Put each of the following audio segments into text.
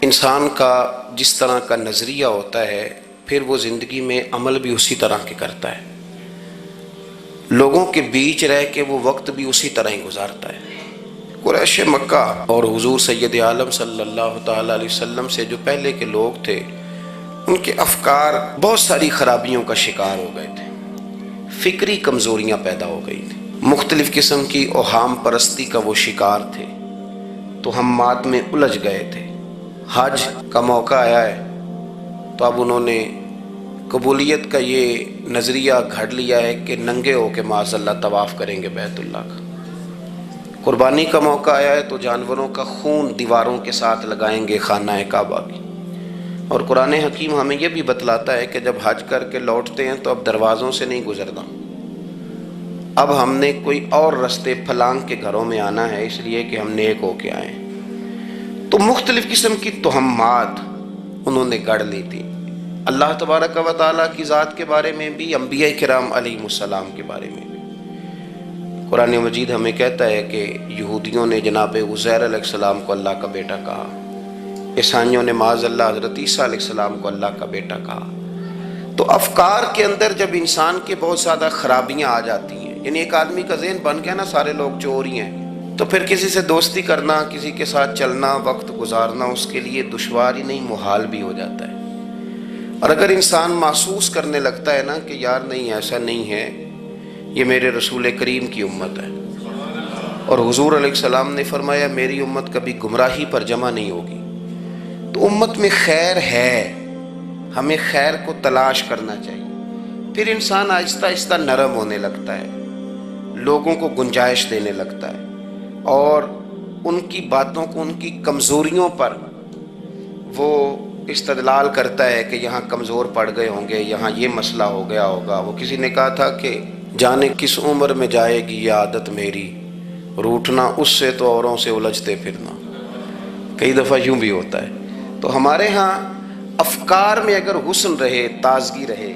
انسان کا جس طرح کا نظریہ ہوتا ہے پھر وہ زندگی میں عمل بھی اسی طرح کے کرتا ہے، لوگوں کے بیچ رہ کے وہ وقت بھی اسی طرح ہی گزارتا ہے۔ قریش مکہ اور حضور سید عالم صلی اللہ تعالیٰ علیہ وسلم سے جو پہلے کے لوگ تھے، ان کے افکار بہت ساری خرابیوں کا شکار ہو گئے تھے، فکری کمزوریاں پیدا ہو گئی تھیں، مختلف قسم کی اوہام پرستی کا وہ شکار تھے، توہمات میں الجھ گئے تھے۔ حج کا موقع آیا ہے تو اب انہوں نے قبولیت کا یہ نظریہ گھڑ لیا ہے کہ ننگے ہو کے معاذ اللہ طواف کریں گے بیت اللہ کا۔ قربانی کا موقع آیا ہے تو جانوروں کا خون دیواروں کے ساتھ لگائیں گے خانہ کعبہ کی۔ اور قرآن حکیم ہمیں یہ بھی بتلاتا ہے کہ جب حج کر کے لوٹتے ہیں تو اب دروازوں سے نہیں گزرنا، اب ہم نے کوئی اور رستے پھلانگ کے گھروں میں آنا ہے، اس لیے کہ ہم نیک ہو کے آئیں۔ تو مختلف قسم کی توہمات انہوں نے گڑھ لی تھی، اللہ تبارک و تعالیٰ کی ذات کے بارے میں بھی، انبیاء کرام علیہ السلام کے بارے میں بھی۔ قرآن مجید ہمیں کہتا ہے کہ یہودیوں نے جناب عزیر علیہ السلام کو اللہ کا بیٹا کہا، عیسائیوں نے معاذ اللہ حضرت عیسیٰ علیہ السلام کو اللہ کا بیٹا کہا۔ تو افکار کے اندر جب انسان کے بہت زیادہ خرابیاں آ جاتی ہیں، یعنی ایک آدمی کا ذہن بن گیا نا سارے لوگ چور ہی ہیں، تو پھر کسی سے دوستی کرنا، کسی کے ساتھ چلنا، وقت گزارنا اس کے لیے دشوار ہی نہیں محال بھی ہو جاتا ہے۔ اور اگر انسان محسوس کرنے لگتا ہے نا کہ یار نہیں ایسا نہیں ہے، یہ میرے رسول کریم کی امت ہے، اور حضور علیہ السلام نے فرمایا میری امت کبھی گمراہی پر جمع نہیں ہوگی، تو امت میں خیر ہے، ہمیں خیر کو تلاش کرنا چاہیے۔ پھر انسان آہستہ آہستہ نرم ہونے لگتا ہے، لوگوں کو گنجائش دینے لگتا ہے، اور ان کی باتوں کو، ان کی کمزوریوں پر وہ استدلال کرتا ہے کہ یہاں کمزور پڑ گئے ہوں گے، یہاں یہ مسئلہ ہو گیا ہوگا۔ وہ کسی نے کہا تھا کہ جانے کس عمر میں جائے گی یہ عادت میری، روٹھنا اس سے تو اوروں سے الجھتے پھرنا۔ کئی دفعہ یوں بھی ہوتا ہے۔ تو ہمارے ہاں افکار میں اگر حسن رہے، تازگی رہے،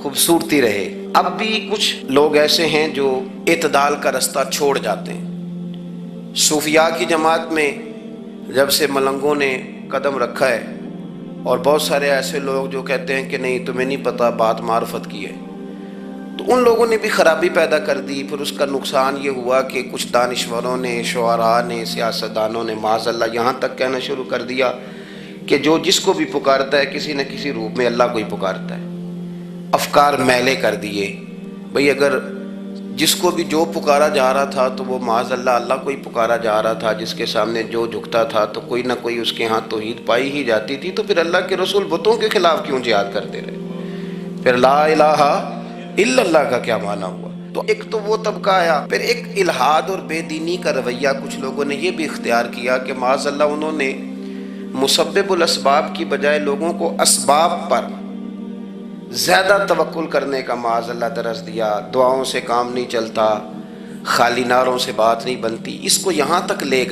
خوبصورتی رہے۔ اب بھی کچھ لوگ ایسے ہیں جو اعتدال کا رستہ چھوڑ جاتے ہیں۔ صوفیاء کی جماعت میں جب سے ملنگوں نے قدم رکھا ہے، اور بہت سارے ایسے لوگ جو کہتے ہیں کہ نہیں تمہیں نہیں پتہ بات معرفت کی ہے، تو ان لوگوں نے بھی خرابی پیدا کر دی۔ پھر اس کا نقصان یہ ہوا کہ کچھ دانشوروں نے، شعراء نے، سیاستدانوں نے معاذ اللہ یہاں تک کہنا شروع کر دیا کہ جو جس کو بھی پکارتا ہے کسی نہ کسی روپ میں اللہ کو ہی پکارتا ہے۔ افکار میلے کر دیے، بھئی اگر جس کو بھی جو پکارا جا رہا تھا تو وہ معاذ اللہ اللہ کو ہی پکارا جا رہا تھا، جس کے سامنے جو جھکتا تھا تو کوئی نہ کوئی اس کے ہاں توحید پائی ہی جاتی تھی، تو پھر اللہ کے رسول بتوں کے خلاف کیوں جہاد کرتے رہے؟ پھر لا الہ الا اللہ کا کیا معنی ہوا؟ تو ایک تو وہ طبقہ آیا، پھر ایک الحاد اور بے دینی کا رویہ کچھ لوگوں نے یہ بھی اختیار کیا کہ معاذ اللہ انہوں نے مسبب الاسباب کی بجائے لوگوں کو اسباب پر زیادہ توکل کرنے کا معاذ اللہ درس دیا۔ دعاؤں سے کام نہیں چلتا، خالی نعروں سے بات نہیں بنتی۔ اس کو یہاں تک لے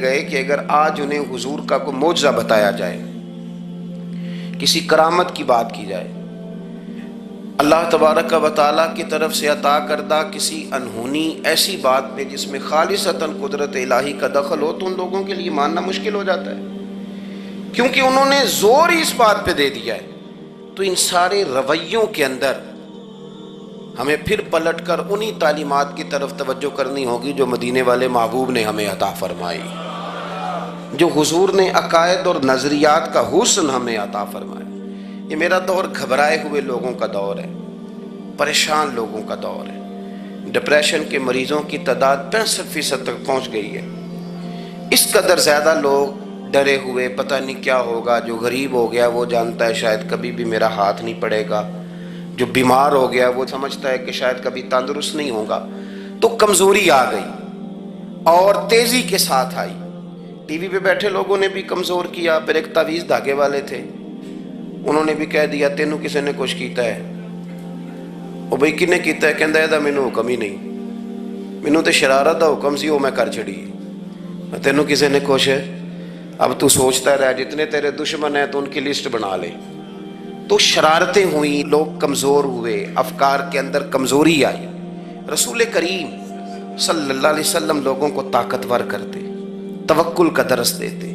گئے کہ اگر آج انہیں حضور کا کوئی معجزہ بتایا جائے، کسی کرامت کی بات کی جائے، اللہ تبارک و تعالیٰ کی طرف سے عطا کردہ کسی انہونی ایسی بات میں جس میں خالصتاً قدرت الہی کا دخل ہو، تو ان لوگوں کے لیے ماننا مشکل ہو جاتا ہے، کیونکہ انہوں نے زور ہی اس بات پہ دے دیا ہے۔ تو ان سارے رویوں کے اندر ہمیں پھر پلٹ کر انہی تعلیمات کی طرف توجہ کرنی ہوگی جو مدینے والے محبوب نے ہمیں عطا فرمائی، جو حضور نے عقائد اور نظریات کا حسن ہمیں عطا فرمایا۔ یہ میرا دور گھبرائے ہوئے لوگوں کا دور ہے، پریشان لوگوں کا دور ہے۔ ڈپریشن کے مریضوں کی تعداد 65% تک پہنچ گئی ہے۔ اس قدر زیادہ لوگ ڈرے ہوئے، پتہ نہیں کیا ہوگا۔ جو غریب ہو گیا وہ جانتا ہے شاید کبھی بھی میرا ہاتھ نہیں پڑے گا، جو بیمار ہو گیا وہ سمجھتا ہے کہ شاید کبھی تندرست نہیں ہوگا۔ تو کمزوری آ گئی اور تیزی کے ساتھ آئی۔ ٹی وی پہ بیٹھے لوگوں نے بھی کمزور کیا۔ پھر ایک تعویذ دھاگے والے تھے، انہوں نے بھی کہہ دیا تینوں کسی نے کچھ کیتا ہے۔ وہ بھئی کنے کیتا ہے؟ کہندا ہے مینوں حکم ہی نہیں، مینوں تے شرارت دا حکم سی وہ میں کر چھڑی، تینوں کسی نے کچھ ہے۔ اب تو سوچتا رہ، جتنے تیرے دشمن ہیں تو ان کی لسٹ بنا لے۔ تو شرارتیں ہوئیں، لوگ کمزور ہوئے، افکار کے اندر کمزوری آئی۔ رسول کریم صلی اللہ علیہ وسلم لوگوں کو طاقتور کرتے، توکل کا درس دیتے،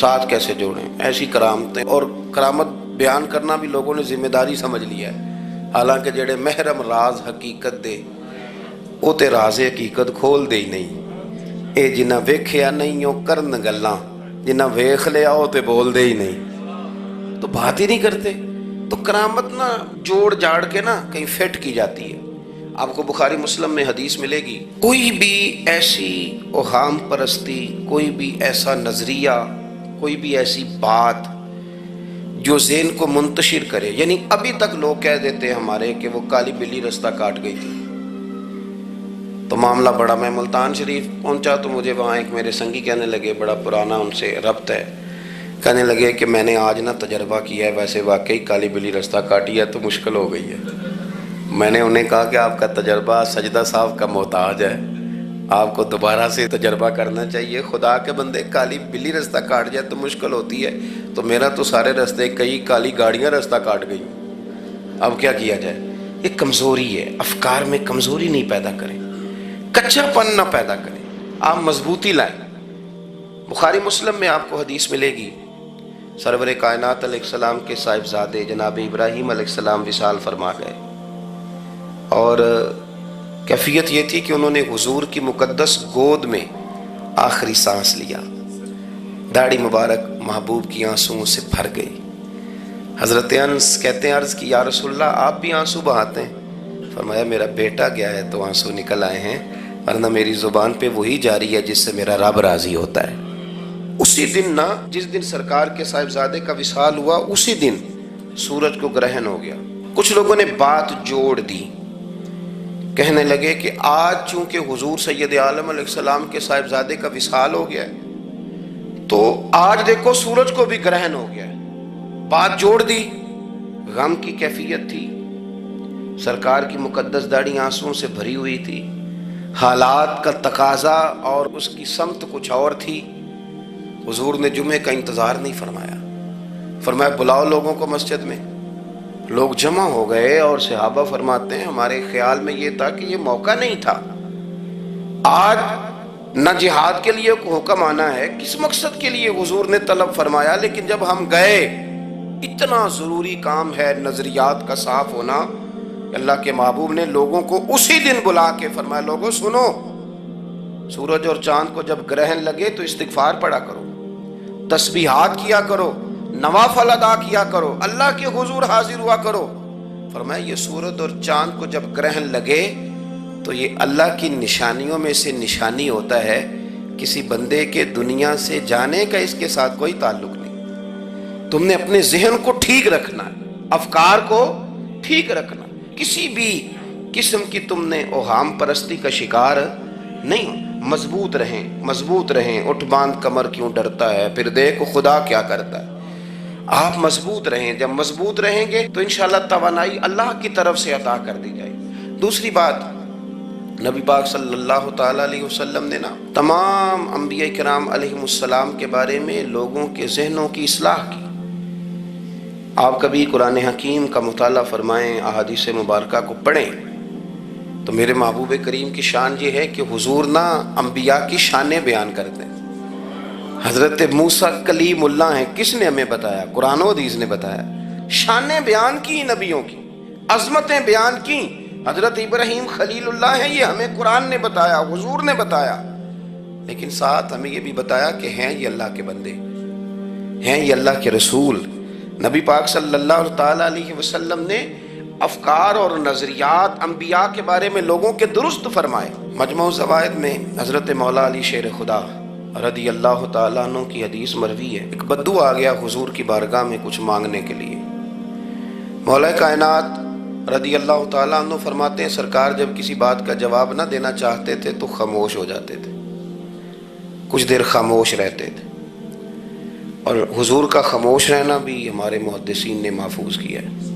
ساتھ کیسے جوڑیں، ایسی کرامتیں، اور کرامت بیان کرنا بھی لوگوں نے ذمہ داری سمجھ لیا ہے، حالانکہ جڑے محرم راز حقیقت دے وہ تے راز حقیقت کھول دے ہی نہیں، اے جنہ ویکھیا نہیں وہ کرن گلاں، جنہ ویکھ لیا وہ تے بول دے ہی نہیں، تو بات ہی نہیں کرتے۔ تو کرامت نا جوڑ جاڑ کے نا کہیں فٹ کی جاتی ہے۔ آپ کو بخاری مسلم میں حدیث ملے گی، کوئی بھی ایسی اوہام پرستی، کوئی بھی ایسا نظریہ، کوئی بھی ایسی بات جو ذہن کو منتشر کرے، یعنی ابھی تک لوگ کہہ دیتے ہیں ہمارے کہ وہ کالی بلی رستہ کاٹ گئی تھی، تو معاملہ بڑا، میں ملتان شریف پہنچا تو مجھے وہاں ایک میرے سنگی کہنے لگے، بڑا پرانا ان سے ربط ہے، کہنے لگے کہ میں نے آج نا تجربہ کیا ہے، ویسے واقعی کالی بلی رستہ کاٹی ہے تو مشکل ہو گئی ہے۔ میں نے انہیں کہا کہ آپ کا تجربہ سجدہ صاحب کا محتاج ہے، آپ کو دوبارہ سے تجربہ کرنا چاہیے، خدا کے بندے کالی بلی رستہ کاٹ جائے تو مشکل ہوتی ہے، تو میرا تو سارے رستے کئی کالی گاڑیاں رستہ کاٹ گئی، اب کیا کیا جائے؟ یہ کمزوری ہے، افکار میں کمزوری نہیں پیدا کریں، کچا پن نہ پیدا کریں، آپ مضبوطی لائیں۔ بخاری مسلم میں آپ کو حدیث ملے گی، سرور کائنات علیہ السلام کے صاحبزادے جناب ابراہیم علیہ السلام وصال فرما گئے، اور کیفیت یہ تھی کہ انہوں نے حضور کی مقدس گود میں آخری سانس لیا، داڑھی مبارک محبوب کی آنسوؤں سے بھر گئی۔ حضرت انس کہتے ہیں عرض کی یا رسول اللہ آپ بھی آنسو بہاتے ہیں؟ فرمایا میرا بیٹا گیا ہے تو آنسو نکل آئے ہیں، ورنہ میری زبان پہ وہی جاری ہے جس سے میرا رب راضی ہوتا ہے۔ اسی دن نا، جس دن سرکار کے صاحبزادے کا وصال ہوا، اسی دن سورج کو گرہن ہو گیا۔ کچھ لوگوں نے بات جوڑ دی، کہنے لگے کہ آج چونکہ حضور سید عالم علیہ السلام کے صاحبزادے کا وصال ہو گیا ہے تو آج دیکھو سورج کو بھی گرہن ہو گیا ہے۔ بات جوڑ دی، غم کی کیفیت تھی، سرکار کی مقدس داڑھی آنسوؤں سے بھری ہوئی تھی، حالات کا تقاضا اور اس کی سمت کچھ اور تھی۔ حضور نے جمعے کا انتظار نہیں فرمایا، فرمایا بلاؤ لوگوں کو مسجد میں۔ لوگ جمع ہو گئے اور صحابہ فرماتے ہیں ہمارے خیال میں یہ تھا کہ یہ موقع نہیں تھا، آج نہ جہاد کے لیے حکم آنا ہے، کس مقصد کے لیے حضور نے طلب فرمایا، لیکن جب ہم گئے اتنا ضروری کام ہے نظریات کا صاف ہونا، اللہ کے محبوب نے لوگوں کو اسی دن بلا کے فرمایا لوگوں سنو، سورج اور چاند کو جب گرہن لگے تو استغفار پڑھا کرو، تسبیحات کیا کرو، نوافل ادا کیا کرو، اللہ کے حضور حاضر ہوا کرو۔ فرمایا یہ سورج اور چاند کو جب گرہن لگے تو یہ اللہ کی نشانیوں میں سے نشانی ہوتا ہے، کسی بندے کے دنیا سے جانے کا اس کے ساتھ کوئی تعلق نہیں۔ تم نے اپنے ذہن کو ٹھیک رکھنا، افکار کو ٹھیک رکھنا، کسی بھی قسم کی تم نے اوہام پرستی کا شکار نہیں، مضبوط رہیں، مضبوط رہیں، اٹھ باندھ کمر کیوں ڈرتا ہے، پھر دیکھو خدا کیا کرتا ہے۔ آپ مضبوط رہیں، جب مضبوط رہیں گے تو انشاءاللہ توانائی اللہ کی طرف سے عطا کر دی جائے گی۔ دوسری بات، نبی پاک صلی اللہ تعالیٰ علیہ وسلم نے نا تمام انبیاء کرام علیہ السلام کے بارے میں لوگوں کے ذہنوں کی اصلاح کی۔ آپ کبھی قرآن حکیم کا مطالعہ فرمائیں، احادیث مبارکہ کو پڑھیں تو میرے محبوب کریم کی شان یہ ہے کہ حضور نا انبیاء کی شانیں بیان کرتے ہیں۔ حضرت موسیٰ کلیم اللہ ہیں، کس نے ہمیں بتایا؟ قرآن و حدیث نے بتایا، شانیں بیان کی نبیوں کی، عظمتیں بیان کی۔ حضرت ابراہیم خلیل اللہ ہیں، یہ ہمیں قرآن نے بتایا، حضور نے بتایا، لیکن ساتھ ہمیں یہ بھی بتایا کہ ہیں یہ اللہ کے بندے، ہیں یہ اللہ کے رسول۔ نبی پاک صلی اللہ تعالیٰ علیہ وسلم نے افکار اور نظریات انبیاء کے بارے میں لوگوں کے درست فرمائے۔ مجموع الزوائد میں حضرت مولا علی شیر خدا رضی اللہ تعالیٰ عنہ کی حدیث مروی ہے، ایک بدو آ گیا حضور کی بارگاہ میں کچھ مانگنے کے لیے۔ مولا کائنات رضی اللہ تعالیٰ عنہ فرماتے ہیں سرکار جب کسی بات کا جواب نہ دینا چاہتے تھے تو خاموش ہو جاتے تھے، کچھ دیر خاموش رہتے تھے، اور حضور کا خاموش رہنا بھی ہمارے محدثین نے محفوظ کیا ہے۔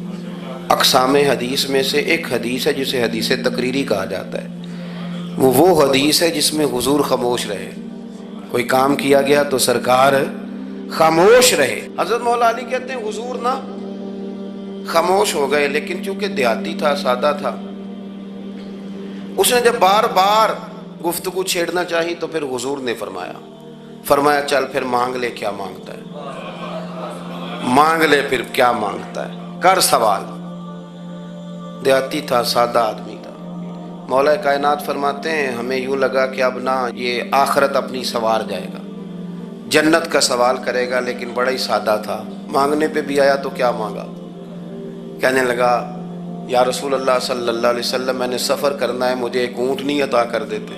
اقسام حدیث میں سے ایک حدیث ہے جسے حدیث تقریری کہا جاتا ہے، وہ حدیث ہے جس میں حضور خاموش رہے، کوئی کام کیا گیا تو سرکار خاموش رہے۔ حضرت مولا علی کہتے ہیں حضور نا خاموش ہو گئے، لیکن چونکہ دیہاتی تھا، سادہ تھا، اس نے جب بار بار گفتگو چھیڑنا چاہی تو پھر حضور نے فرمایا چل پھر مانگ لے کیا مانگتا ہے، مانگ لے پھر کیا مانگتا ہے، کر سوال۔ دیہاتی تھا، سادہ آدمی تھا۔ مولا کائنات فرماتے ہیں ہمیں یوں لگا کہ اب نہ یہ آخرت اپنی سوار جائے گا، جنت کا سوال کرے گا، لیکن بڑا ہی سادہ تھا۔ مانگنے پہ بھی آیا تو کیا مانگا، کہنے لگا یا رسول اللہ صلی اللہ علیہ وسلم میں نے سفر کرنا ہے، مجھے ایک اونٹنی عطا کر دیتے۔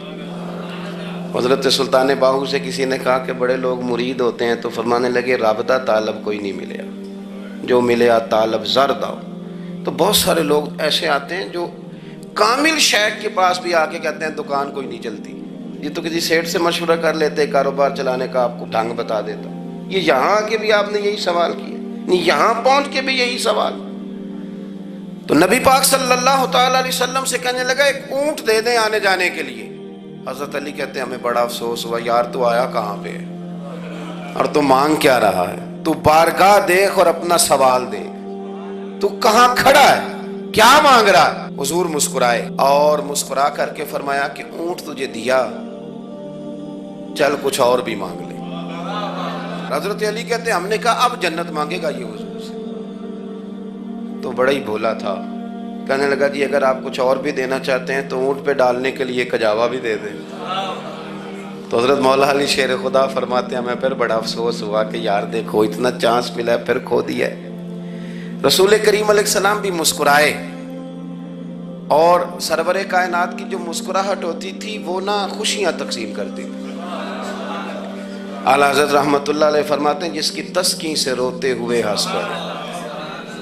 حضرت سلطان باہو سے کسی نے کہا کہ بڑے لوگ مرید ہوتے ہیں، تو فرمانے لگے رابطہ طالب کوئی نہیں ملیا، جو ملیا طالب زرد آؤ۔ تو بہت سارے لوگ ایسے آتے ہیں جو کامل شیخ کے پاس بھی آ کے کہتے ہیں دکان کوئی نہیں چلتی، یہ تو کسی سیٹ سے مشورہ کر لیتے، کاروبار چلانے کا آپ کو ڈھنگ بتا دیتا۔ یہ یہاں آ کے بھی آپ نے یہی سوال کیا، یہاں پہنچ کے بھی یہی سوال۔ تو نبی پاک صلی اللہ تعالیٰ علیہ وسلم سے کہنے لگا ایک اونٹ دے دیں آنے جانے کے لیے۔ حضرت علی کہتے ہیں ہمیں بڑا افسوس ہوا، یار تو آیا کہاں پہ ہے اور تو مانگ کیا رہا ہے، تو بارگاہ دیکھ اور اپنا سوال دے، تو کہاں کھڑا ہے، کیا مانگ رہا ہے۔ حضور مسکرائے اور مسکرا کر کے فرمایا کہ اونٹ تجھے دیا، چل کچھ اور بھی مانگ لے۔ حضرت علی کہتے ہیں ہم نے کہا اب جنت مانگے گا یہ حضور سے، تو بڑا ہی بھولا تھا، کہنے لگا جی اگر آپ کچھ اور بھی دینا چاہتے ہیں تو اونٹ پہ ڈالنے کے لیے کجاوا بھی دے دیں۔ تو حضرت مولا علی شیر خدا فرماتے ہیں ہمیں پھر بڑا افسوس ہوا کہ یار دیکھو اتنا چانس ملا ہے پھر کھو دیا ہے۔ رسول کریم علیہ السلام بھی مسکرائے، اور سرور کائنات کی جو مسکراہٹ ہوتی تھی وہ نہ خوشیاں تقسیم کرتی تھی۔ اعلیٰ حضرت رحمت اللہ علیہ فرماتے ہیں جس کی تسکین سے روتے ہوئے ہنس پڑے،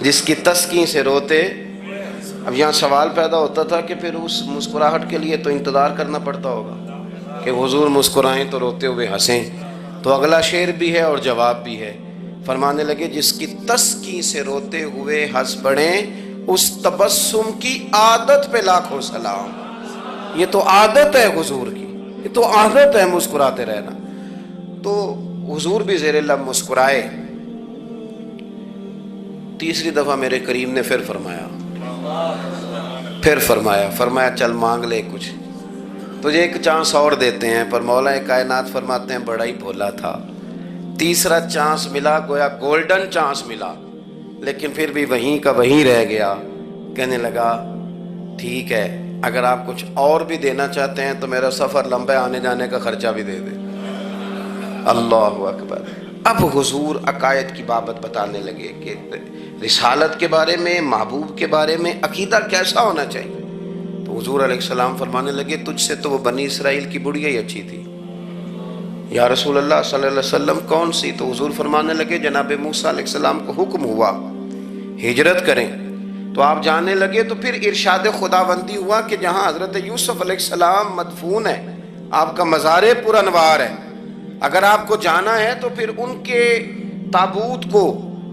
جس کی تسکین سے روتے۔ اب یہاں سوال پیدا ہوتا تھا کہ پھر اس مسکراہٹ کے لیے تو انتظار کرنا پڑتا ہوگا کہ حضور مسکرائیں تو روتے ہوئے ہنسیں، تو اگلا شعر بھی ہے اور جواب بھی ہے۔ فرمانے لگے جس کی تسکین سے روتے ہوئے ہنس پڑیں اس تبسم کی عادت پہ لاکھوں سلام۔ یہ تو عادت ہے حضور کی، یہ تو عادت ہے مسکراتے رہنا۔ تو حضور بھی زیر لب مسکرائے۔ تیسری دفعہ میرے کریم نے پھر فرمایا چل مانگ لے کچھ، تجھے ایک چانس اور دیتے ہیں۔ پر مولا کائنات فرماتے ہیں بڑا ہی بھولا تھا، تیسرا چانس ملا، گویا گولڈن چانس ملا، لیکن پھر بھی وہیں کا وہیں رہ گیا۔ کہنے لگا ٹھیک ہے اگر آپ کچھ اور بھی دینا چاہتے ہیں تو میرا سفر لمبا ہے، آنے جانے کا خرچہ بھی دے دیں۔ اللہ اکبر۔ اب حضور عقائد کی بابت بتانے لگے کہ رسالت کے بارے میں، محبوب کے بارے میں عقیدہ کیسا ہونا چاہیے۔ تو حضور علیہ السلام فرمانے لگے تجھ سے تو وہ بنی اسرائیل کی بڑھیا ہی اچھی تھی۔ یا رسول اللہ صلی اللہ علیہ وسلم کون سی؟ تو حضور فرمانے لگے جناب موسیٰ علیہ السلام کو حکم ہوا ہجرت کریں، تو آپ جانے لگے، تو پھر ارشاد خداوندی ہوا کہ جہاں حضرت یوسف علیہ السلام مدفون ہے، آپ کا مزار پر انوار ہے، اگر آپ کو جانا ہے تو پھر ان کے تابوت کو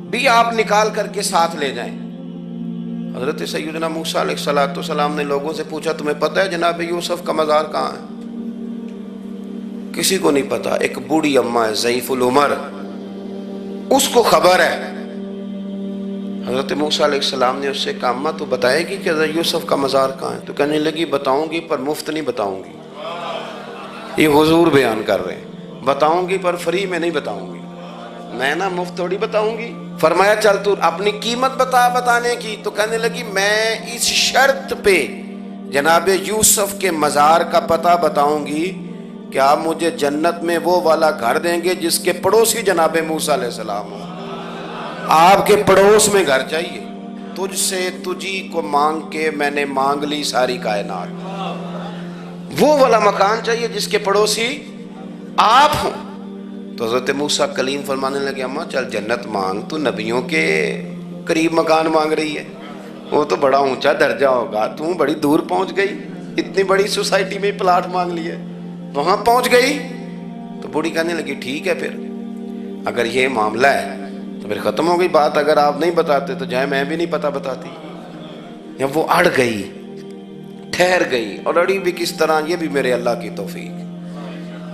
بھی آپ نکال کر کے ساتھ لے جائیں۔ حضرت سیدنا موسیٰ علیہ السلام نے لوگوں سے پوچھا تمہیں پتہ ہے جناب یوسف کا مزار کہاں ہے؟ کسی کو نہیں پتا، ایک بوڑھی اماں ہے ضعیف العمر، اس کو خبر ہے۔ حضرت موسیٰ علیہ السلام نے اس سے کہا اماں تو بتائے گی کہ حضرت یوسف کا مزار کہاں ہے؟ تو کہنے لگی بتاؤں گی پر مفت نہیں بتاؤں گی۔ یہ حضور بیان کر رہے ہیں، بتاؤں گی پر فری میں نہیں بتاؤں گی، میں نا مفت تھوڑی بتاؤں گی۔ فرمایا چل تو اپنی قیمت بتا بتانے کی۔ تو کہنے لگی میں اس شرط پہ جناب یوسف کے مزار کا پتہ بتاؤں گی کہ آپ مجھے جنت میں وہ والا گھر دیں گے جس کے پڑوسی جناب موسیٰ علیہ السلام ہو۔ آپ کے پڑوس میں گھر چاہیے، تجھ سے تجھی کو مانگ کے میں نے مانگ لی ساری کائنات، وہ والا مکان چاہیے جس کے پڑوسی آپ ہوں۔ تو حضرت موسیٰ کلیم فرمانے لگے اماں چل جنت مانگ، تو نبیوں کے قریب مکان مانگ رہی ہے، وہ تو بڑا اونچا درجہ ہوگا، تو بڑی دور پہنچ گئی، اتنی بڑی سوسائٹی میں پلاٹ مانگ لیے، وہاں پہنچ گئی۔ تو بوڑھی کہنے لگی ٹھیک ہے پھر اگر یہ معاملہ ہے تو پھر ختم ہو گئی بات، اگر آپ نہیں بتاتے تو جائے میں بھی نہیں پتہ بتاتی۔ یا وہ اڑ گئی، ٹھہر گئی، اور اڑی بھی کس طرح، یہ بھی میرے اللہ کی توفیق،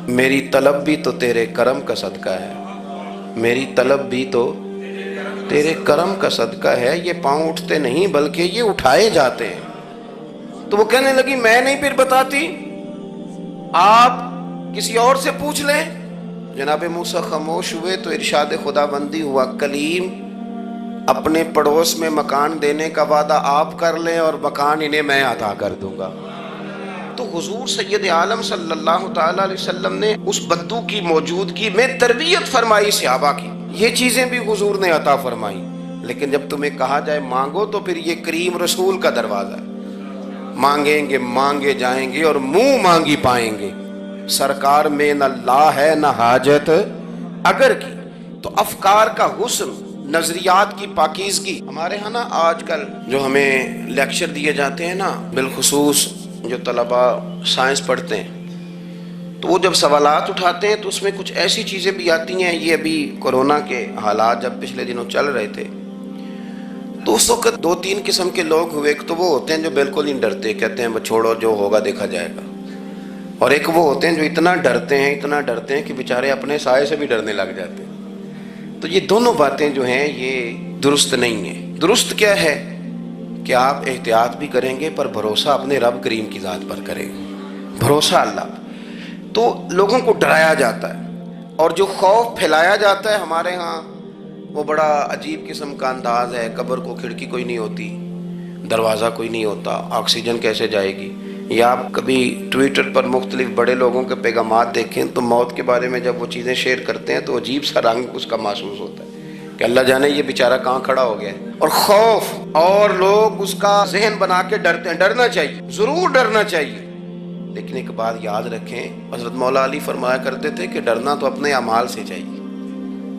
میری طلب بھی تو تیرے کرم کا صدقہ ہے، میری طلب بھی تو تیرے کرم کا صدقہ ہے، یہ پاؤں اٹھتے نہیں بلکہ یہ اٹھائے جاتے ہیں۔ تو وہ کہنے لگی میں نہیں پھر بتاتی، آپ کسی اور سے پوچھ لیں۔ جناب موسیٰ خاموش ہوئے تو ارشاد خداوندی ہوا، کلیم اپنے پڑوس میں مکان دینے کا وعدہ آپ کر لیں اور مکان انہیں میں عطا کر دوں گا۔ تو حضور سید عالم صلی اللہ تعالی علیہ وسلم نے اس بدو کی موجودگی میں تربیت فرمائی صحابہ کی، یہ چیزیں بھی حضور نے عطا فرمائی۔ لیکن جب تمہیں کہا جائے مانگو تو پھر یہ کریم رسول کا دروازہ ہے، مانگیں گے مانگے جائیں گے اور منہ مانگی پائیں گے۔ سرکار میں نہ لا ہے نہ حاجت اگر کی۔ تو افکار کا حسن، نظریات کی پاکیزگی۔ ہمارے ہاں نا آج کل جو ہمیں لیکچر دیے جاتے ہیں نا، بالخصوص جو طلباء سائنس پڑھتے ہیں، تو وہ جب سوالات اٹھاتے ہیں تو اس میں کچھ ایسی چیزیں بھی آتی ہیں۔ یہ ابھی کورونا کے حالات جب پچھلے دنوں چل رہے تھے تو اس وقت 2-3 قسم کے لوگ ہوئے۔ ایک تو وہ ہوتے ہیں جو بالکل ہی ڈرتے، کہتے ہیں چھوڑو جو ہوگا دیکھا جائے گا، اور ایک وہ ہوتے ہیں جو اتنا ڈرتے ہیں کہ بیچارے اپنے سائے سے بھی ڈرنے لگ جاتے ہیں۔ تو یہ دونوں باتیں جو ہیں یہ درست نہیں ہیں۔ درست کیا ہے کہ آپ احتیاط بھی کریں گے پر بھروسہ اپنے رب کریم کی ذات پر کریں گے، بھروسہ اللہ۔ تو لوگوں کو ڈرایا جاتا ہے اور جو خوف پھیلایا جاتا ہے ہمارے ہاں وہ بڑا عجیب قسم کا انداز ہے۔ قبر کو کھڑکی کوئی نہیں ہوتی، دروازہ کوئی نہیں ہوتا، آکسیجن کیسے جائے گی؟ یا آپ کبھی ٹویٹر پر مختلف بڑے لوگوں کے پیغامات دیکھیں تو موت کے بارے میں جب وہ چیزیں شیئر کرتے ہیں تو عجیب سا رنگ اس کا محسوس ہوتا ہے کہ اللہ جانے یہ بیچارہ کہاں کھڑا ہو گیا ہے۔ اور خوف، اور لوگ اس کا ذہن بنا کے ڈرتے ہیں۔ ڈرنا چاہیے، ضرور ڈرنا چاہیے، لیکن ایک بات یاد رکھیں، حضرت مولا علی فرمایا کرتے تھے کہ ڈرنا تو اپنے اعمال سے چاہیے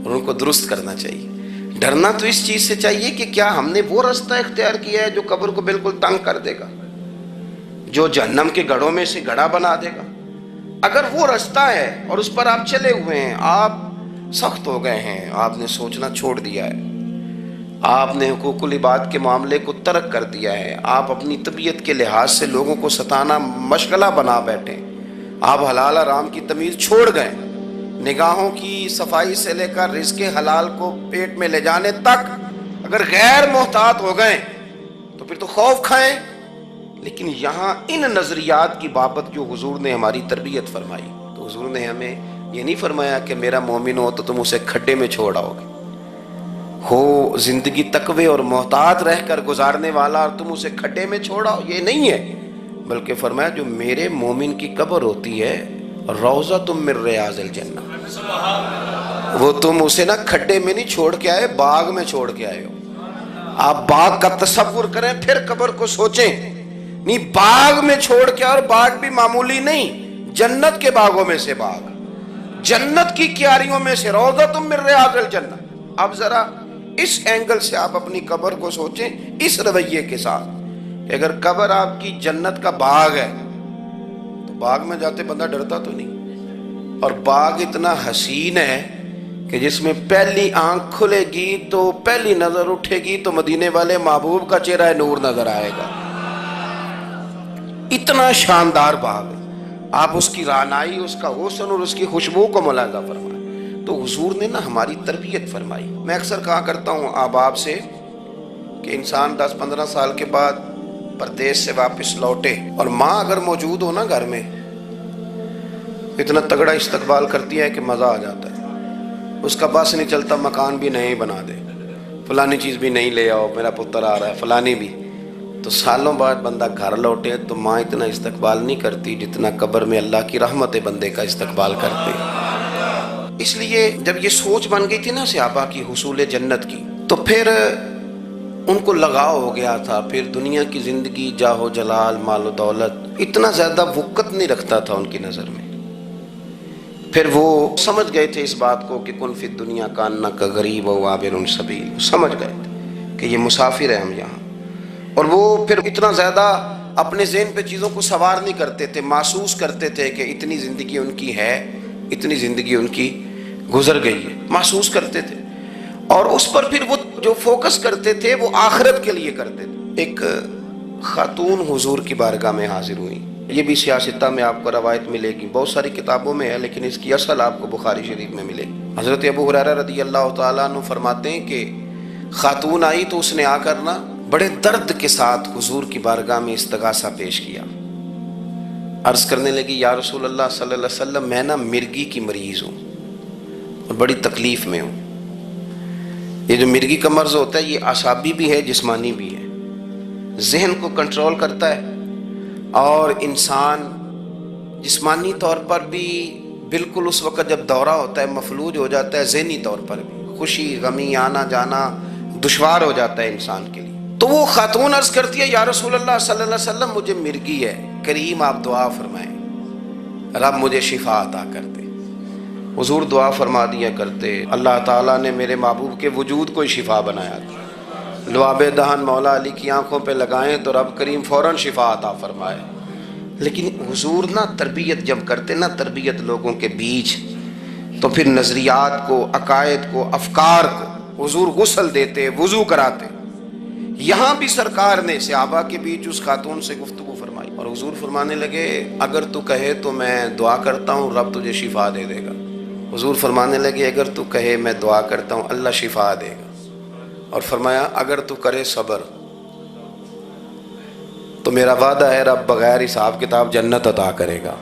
اور ان کو درست کرنا چاہیے۔ ڈرنا تو اس چیز سے چاہیے کہ کیا ہم نے وہ راستہ اختیار کیا ہے جو قبر کو بالکل تنگ کر دے گا، جو جہنم کے گڑھوں میں سے گڑھا بنا دے گا؟ اگر وہ راستہ ہے اور اس پر آپ چلے ہوئے ہیں، آپ سخت ہو گئے ہیں، آپ نے سوچنا چھوڑ دیا ہے، آپ نے حقوق العباد کے معاملے کو ترک کر دیا ہے، آپ اپنی طبیعت کے لحاظ سے لوگوں کو ستانا مشغلہ بنا بیٹھے، آپ حلال حرام کی تمیز چھوڑ گئے، نگاہوں کی صفائی سے لے کر رزق حلال کو پیٹ میں لے جانے تک اگر غیر محتاط ہو گئے تو پھر تو خوف کھائیں۔ لیکن یہاں ان نظریات کی بابت جو حضور نے ہماری تربیت فرمائی، تو حضور نے ہمیں یہ نہیں فرمایا کہ میرا مومن ہو تو تم اسے کھڈے میں چھوڑ آؤ گے، ہو زندگی تقوی اور محتاط رہ کر گزارنے والا اور تم اسے کھڈے میں چھوڑ آؤ، یہ نہیں ہے۔ بلکہ فرمایا جو میرے مومن کی قبر ہوتی ہے روضۃ من ریاض الجنہ، وہ تم اسے نہ کھڈے میں نہیں چھوڑ کے آئے، باغ میں چھوڑ کے آئے ہو۔ آپ باغ کا تصور کریں پھر قبر کو سوچیں، نہیں باغ میں چھوڑ کے، اور باغ بھی معمولی نہیں، جنت کے باغوں میں سے باغ، جنت کی کیاریوں میں سے، روضۃ من ریاض الجنہ۔ اب ذرا اس اینگل سے آپ اپنی قبر کو سوچیں، اس رویے کے ساتھ کہ اگر قبر آپ کی جنت کا باغ ہے تو باغ میں جاتے بندہ ڈرتا تو نہیں، اور باغ اتنا حسین ہے کہ جس میں پہلی آنکھ کھلے گی تو پہلی نظر اٹھے گی تو مدینے والے محبوب کا چہرہ نور نظر آئے گا، اتنا شاندار باغ ہے۔ آپ اس کی رعنائی، اس کا حسن اور اس کی خوشبو کو ملاحظہ فرمائیں۔ تو حضور نے نا ہماری تربیت فرمائی۔ میں اکثر کہا کرتا ہوں احباب سے کہ انسان 10-15 سال کے بعد پردیس سے واپس لوٹے اور ماں اگر موجود ہو نا گھر میں، اتنا تگڑا استقبال کرتی ہے کہ مزہ آ جاتا ہے، اس کا بس نہیں چلتا، مکان بھی نہیں بنا دے، فلانی چیز بھی نہیں لے آؤ، میرا پتر آ رہا ہے، فلانی بھی۔ تو سالوں بعد بندہ گھر لوٹے تو ماں اتنا استقبال نہیں کرتی جتنا قبر میں اللہ کی رحمت بندے کا استقبال کرتے۔ اس لیے جب یہ سوچ بن گئی تھی نا صحابہ کی حصول جنت کی، تو پھر ان کو لگاؤ ہو گیا تھا، پھر دنیا کی زندگی، جاہ و جلال، مال و دولت اتنا زیادہ وقت نہیں رکھتا تھا ان کی نظر میں۔ پھر وہ سمجھ گئے تھے اس بات کو کہ کن فی الدنیا کانک غریب و عابر سبیل، سمجھ گئے تھے کہ یہ مسافر ہیں ہم یہاں، اور وہ پھر اتنا زیادہ اپنے ذہن پہ چیزوں کو سوار نہیں کرتے تھے، محسوس کرتے تھے کہ اتنی زندگی ان کی ہے، اتنی زندگی ان کی گزر گئی ہے، محسوس کرتے تھے، اور اس پر پھر وہ جو فوکس کرتے تھے وہ آخرت کے لیے کرتے تھے۔ ایک خاتون حضور کی بارگاہ میں حاضر ہوئی، یہ بھی سیاستہ میں آپ کو روایت ملے گی، بہت ساری کتابوں میں ہے لیکن اس کی اصل آپ کو بخاری شریف میں ملے گی۔ حضرت ابو ہریرہ رضی اللہ تعالیٰ عنہ فرماتے ہیں کہ خاتون آئی تو اس نے آ کر نا بڑے درد کے ساتھ حضور کی بارگاہ میں استغاثہ پیش کیا، عرض کرنے لگی یا رسول اللہ صلی اللہ علیہ وسلم میں نا مرگی کی مریض ہوں، اور بڑی تکلیف میں ہوں۔ یہ جو مرگی کا مرض ہوتا ہے یہ اعصابی بھی ہے، جسمانی بھی ہے، ذہن کو کنٹرول کرتا ہے، اور انسان جسمانی طور پر بھی بالکل اس وقت جب دورہ ہوتا ہے مفلوج ہو جاتا ہے، ذہنی طور پر بھی خوشی غمی آنا جانا دشوار ہو جاتا ہے انسان کے لیے۔ تو وہ خاتون عرض کرتی ہے یا رسول اللہ صلی اللہ علیہ وسلم مجھے مرگی ہے، کریم آپ دعا فرمائیں رب مجھے شفا عطا کر دے۔ حضور دعا فرما دیا کرتے، اللہ تعالیٰ نے میرے محبوب کے وجود کو شفا بنایا تھا، لعاب دہن مولا علی کی آنکھوں پہ لگائیں تو رب کریم فوراً شفا عطا فرمائے۔ لیکن حضور نا تربیت جب کرتے نا تربیت لوگوں کے بیچ، تو پھر نظریات کو، عقائد کو، افکار کو حضور غسل دیتے، وضو کراتے۔ یہاں بھی سرکار نے صحابہ کے بیچ اس خاتون سے گفتگو فرمائی اور حضور فرمانے لگے اگر تو کہے تو میں دعا کرتا ہوں رب تجھے شفا دے دے گا۔ حضور فرمانے لگے اگر تو کہے میں دعا کرتا ہوں اللہ شفا دے گا، اور فرمایا اگر تو کرے صبر تو میرا وعدہ ہے رب بغیر حساب کتاب جنت عطا کرے گا۔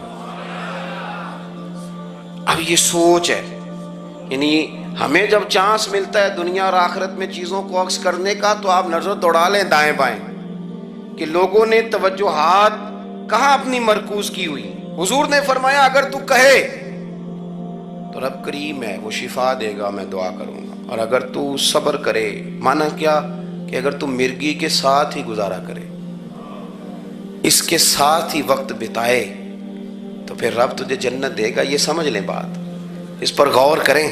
اب یہ سوچ ہے، یعنی ہمیں جب چانس ملتا ہے دنیا اور آخرت میں چیزوں کو عکس کرنے کا تو آپ نظر دوڑا لیں دائیں بائیں کہ لوگوں نے توجہات کہاں اپنی مرکوز کی ہوئی۔ حضور نے فرمایا اگر تو کہے تو رب کریم ہے وہ شفا دے گا، میں دعا کروں گا، اور اگر تو صبر کرے، مانا کیا کہ اگر تو مرگی کے ساتھ ہی گزارا کرے، اس کے ساتھ ہی وقت بتائے تو پھر رب تجھے جنت دے گا۔ یہ سمجھ لیں بات، اس پر غور کریں۔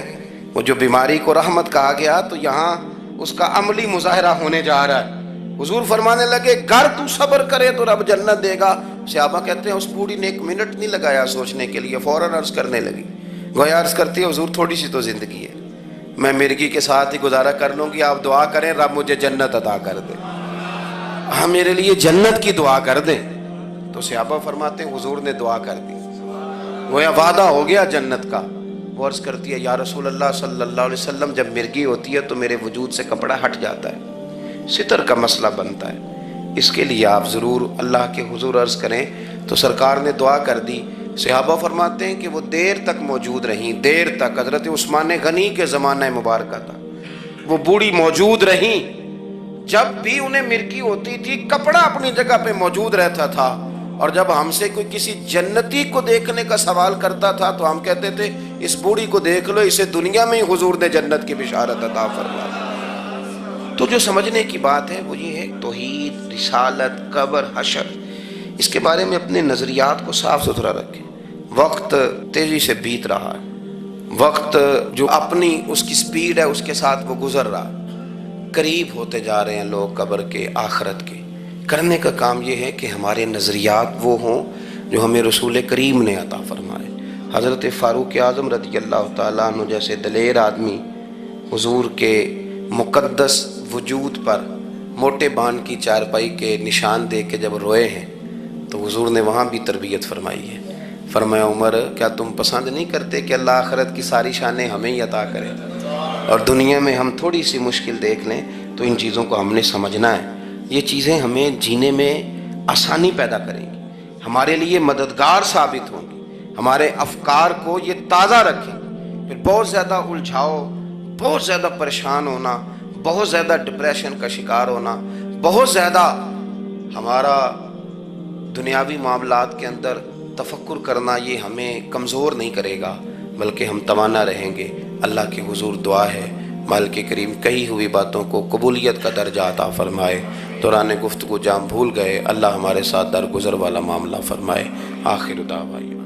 وہ جو بیماری کو رحمت کہا گیا تو یہاں اس کا عملی مظاہرہ ہونے جا رہا ہے۔ حضور فرمانے لگے گر تو صبر کرے تو رب جنت دے گا۔ صحابہ کہتے ہیں اس بوڑھی نے 1 منٹ نہیں لگایا سوچنے کے لیے، فوراً عرض کرنے لگی، گویا عرض کرتی ہے حضور تھوڑی سی تو زندگی ہے، میں مرگی کے ساتھ ہی گزارا کر لوں گی، آپ دعا کریں رب مجھے جنت عطا کر دے، ہاں میرے لیے جنت کی دعا کر دیں۔ تو صحابہ فرماتے ہیں حضور نے دعا کر دی، گویا وعدہ ہو گیا جنت کا۔ وہ عرض کرتی ہے یا رسول اللہ صلی اللہ علیہ وسلم جب مرگی ہوتی ہے تو میرے وجود سے کپڑا ہٹ جاتا ہے، ستر کا مسئلہ بنتا ہے، اس کے لیے آپ ضرور اللہ کے حضور عرض کریں۔ تو سرکار نے دعا کر دی۔ صحابہ فرماتے ہیں کہ وہ دیر تک موجود رہیں، دیر تک، حضرت عثمان غنی کے زمانہ مبارکہ تھا، وہ بوڑھی موجود رہیں، جب بھی انہیں مرگی ہوتی تھی کپڑا اپنی جگہ پہ موجود رہتا تھا، اور جب ہم سے کوئی کسی جنتی کو دیکھنے کا سوال کرتا تھا تو ہم کہتے تھے اس بوڑھی کو دیکھ لو، اسے دنیا میں ہی حضور نے جنت کی بشارت عطا فرما دی۔ تو جو سمجھنے کی بات ہے وہ یہ ہے توحید، رسالت، قبر، حشر، اس کے بارے میں اپنے نظریات کو صاف ستھرا رکھیں۔ وقت تیزی سے بیت رہا ہے، وقت جو اپنی اس کی سپیڈ ہے اس کے ساتھ وہ گزر رہا ہے، قریب ہوتے جا رہے ہیں لوگ قبر کے، آخرت کے۔ کرنے کا کام یہ ہے کہ ہمارے نظریات وہ ہوں جو ہمیں رسول کریم نے عطا فرمائے۔ حضرت فاروق اعظم رضی اللہ تعالیٰ عنہ جیسے دلیر آدمی حضور کے مقدس وجود پر موٹے بان کی چارپائی کے نشان دے کے جب روئے ہیں تو حضور نے وہاں بھی تربیت فرمائی ہے۔ فرمایا عمر کیا تم پسند نہیں کرتے کہ اللہ آخرت کی ساری شانیں ہمیں ہی عطا کرے، اور دنیا میں ہم تھوڑی سی مشکل دیکھ لیں تو ان چیزوں کو ہم نے سمجھنا ہے۔ یہ چیزیں ہمیں جینے میں آسانی پیدا کریں گی، ہمارے لیے مددگار ثابت ہوں گی، ہمارے افکار کو یہ تازہ رکھیں گی۔ پھر بہت زیادہ الجھاؤ، بہت زیادہ پریشان ہونا، بہت زیادہ ڈپریشن کا شکار ہونا، بہت زیادہ ہمارا دنیاوی معاملات کے اندر تفکر کرنا، یہ ہمیں کمزور نہیں کرے گا بلکہ ہم توانا رہیں گے۔ اللہ کے حضور دعا ہے مالک کریم کہی ہوئی باتوں کو قبولیت کا درجہ عطا فرمائے۔ دوران گفتگو جام بھول گئے، اللہ ہمارے ساتھ درگزر والا معاملہ فرمائے۔ آخر دعوانا